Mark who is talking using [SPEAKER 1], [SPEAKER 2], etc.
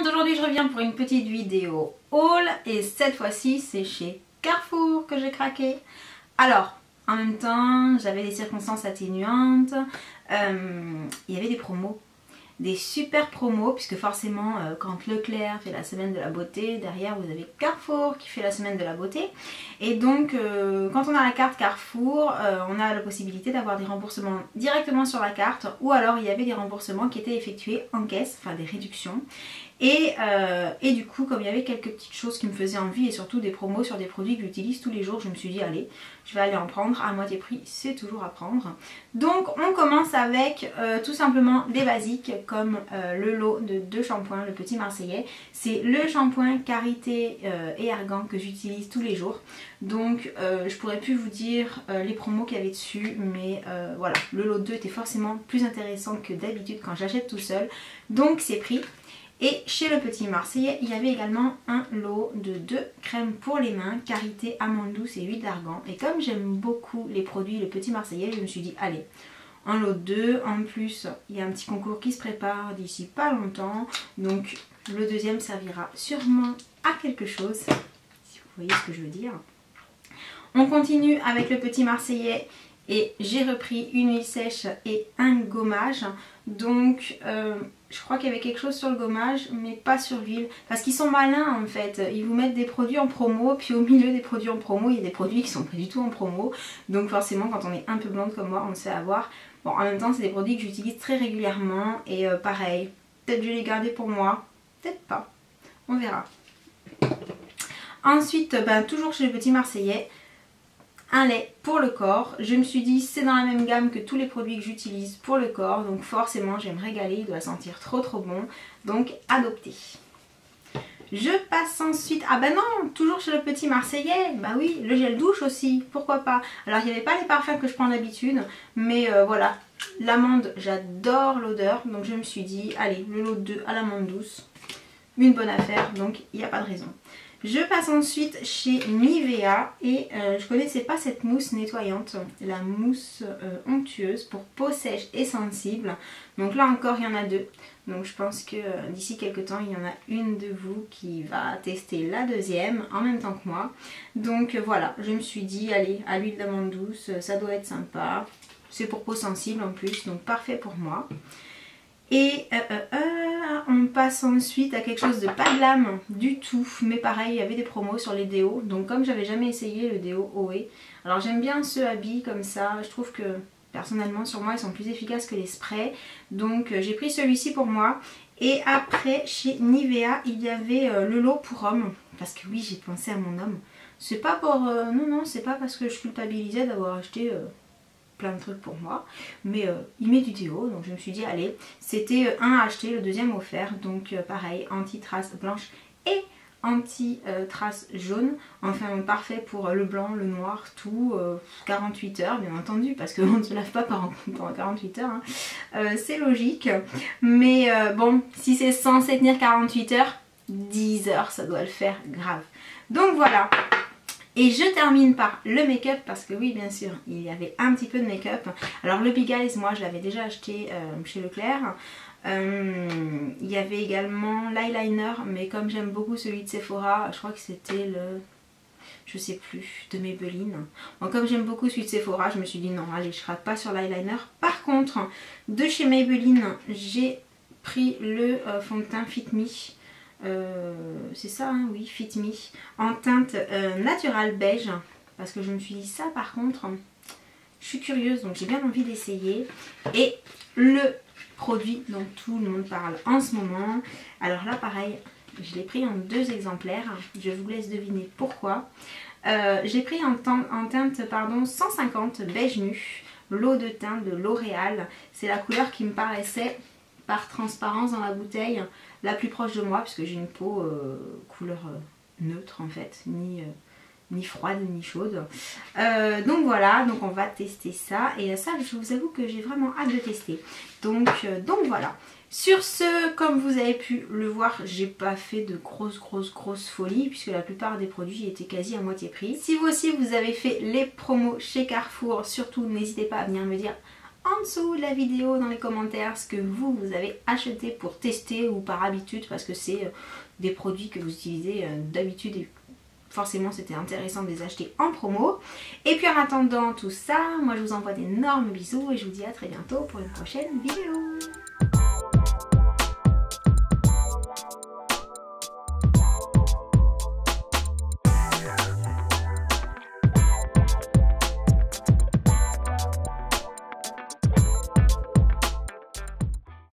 [SPEAKER 1] monde, aujourd'hui je reviens pour une petite vidéo haul et cette fois-ci c'est chez Carrefour que j'ai craqué. Alors, en même temps j'avais des circonstances atténuantes, il y avait des promos, des super promos puisque forcément quand Leclerc fait la semaine de la beauté, derrière vous avez Carrefour qui fait la semaine de la beauté et donc quand on a la carte Carrefour on a la possibilité d'avoir des remboursements directement sur la carte ou alors il y avait des remboursements qui étaient effectués en caisse, enfin des réductions et du coup comme il y avait quelques petites choses qui me faisaient envie et surtout des promos sur des produits que j'utilise tous les jours, je me suis dit allez je vais aller en prendre à moitié prix, c'est toujours à prendre. Donc on commence avec tout simplement des basiques comme le lot de 2 shampoings, le petit marseillais. C'est le shampoing Karité et Argan que j'utilise tous les jours. Donc je pourrais plus vous dire les promos qu'il y avait dessus, mais voilà, le lot 2 était forcément plus intéressant que d'habitude quand j'achète tout seul. Donc c'est pris. Et chez le petit marseillais, il y avait également un lot de 2 crèmes pour les mains, Karité, amande douce et huile d'argan. Et comme j'aime beaucoup les produits le petit marseillais, je me suis dit allez, un lot de 2. En plus, il y a un petit concours qui se prépare d'ici pas longtemps. Donc le deuxième servira sûrement à quelque chose, si vous voyez ce que je veux dire. On continue avec le petit marseillais. Et j'ai repris une huile sèche et un gommage. Donc je crois qu'il y avait quelque chose sur le gommage mais pas sur l'huile. Parce qu'ils sont malins en fait. Ils vous mettent des produits en promo. Puis au milieu des produits en promo il y a des produits qui sont pas du tout en promo. Donc forcément quand on est un peu blonde comme moi on se fait avoir. Bon en même temps c'est des produits que j'utilise très régulièrement. Et pareil, peut-être je vais les garder pour moi. Peut-être pas. On verra. Ensuite toujours chez le petit marseillais. Un lait pour le corps, je me suis dit c'est dans la même gamme que tous les produits que j'utilise pour le corps, donc forcément je vais me régaler, il doit sentir trop bon, donc adopté. Je passe ensuite, ah bah non, toujours chez le petit marseillais, bah oui, le gel douche aussi, pourquoi pas. Alors il n'y avait pas les parfums que je prends d'habitude, mais voilà, l'amande, j'adore l'odeur, donc je me suis dit, allez, le lot 2 à l'amande douce, une bonne affaire, donc il n'y a pas de raison. Je passe ensuite chez Nivea et je connaissais pas cette mousse nettoyante, la mousse onctueuse pour peau sèche et sensible. Donc là encore il y en a 2. Donc je pense que d'ici quelques temps il y en a une de vous qui va tester la deuxième en même temps que moi. Donc voilà, je me suis dit allez, à l'huile d'amande douce, ça doit être sympa. C'est pour peau sensible en plus, donc parfait pour moi. Et on passe ensuite à quelque chose de pas glam du tout, mais pareil il y avait des promos sur les déos, donc comme j'avais jamais essayé le déo OE, alors j'aime bien ceux à billes comme ça, je trouve que personnellement sur moi ils sont plus efficaces que les sprays, donc j'ai pris celui-ci pour moi. Et après chez Nivea il y avait le lot pour homme, parce que oui j'ai pensé à mon homme, c'est pas pour, non c'est pas parce que je culpabilisais d'avoir acheté plein de trucs pour moi, mais il met du déo, donc je me suis dit allez, c'était un à acheter, le deuxième offert, donc pareil, anti-trace blanche et anti-trace jaune, enfin parfait pour le blanc, le noir, tout, 48 heures bien entendu, parce qu'on ne se lave pas pendant 48 heures, hein. C'est logique, mais bon, si c'est censé tenir 48 heures, 10 heures ça doit le faire grave. Donc voilà. Et je termine par le make-up parce que oui bien sûr il y avait un petit peu de make-up. Alors le Big Eyes moi je l'avais déjà acheté chez Leclerc. Il y avait également l'eyeliner mais comme j'aime beaucoup celui de Sephora, je crois que c'était le... je sais plus, de Maybelline. Bon, comme j'aime beaucoup celui de Sephora je me suis dit non allez je rate pas sur l'eyeliner. Par contre de chez Maybelline j'ai pris le fond de teint Fit Me. C'est ça hein, oui, Fit Me en teinte naturelle beige, parce que je me suis dit ça par contre je suis curieuse donc j'ai bien envie d'essayer. Et le produit dont tout le monde parle en ce moment, alors là pareil je l'ai pris en 2 exemplaires, je vous laisse deviner pourquoi. J'ai pris en teinte pardon 150 beige nu, l'eau de teint de L'Oréal, c'est la couleur qui me paraissait par transparence dans la bouteille la plus proche de moi, puisque j'ai une peau couleur neutre en fait, ni froide ni chaude. Donc voilà, donc on va tester ça, et ça je vous avoue que j'ai vraiment hâte de tester. Donc voilà. Sur ce, comme vous avez pu le voir, j'ai pas fait de grosses folies puisque la plupart des produits étaient quasi à moitié prix. Si vous aussi vous avez fait les promos chez Carrefour, surtout n'hésitez pas à venir me dire en dessous de la vidéo dans les commentaires ce que vous avez acheté pour tester ou par habitude, parce que c'est des produits que vous utilisez d'habitude et forcément c'était intéressant de les acheter en promo. Et puis en attendant tout ça, moi je vous envoie d'énormes bisous et je vous dis à très bientôt pour une prochaine vidéo.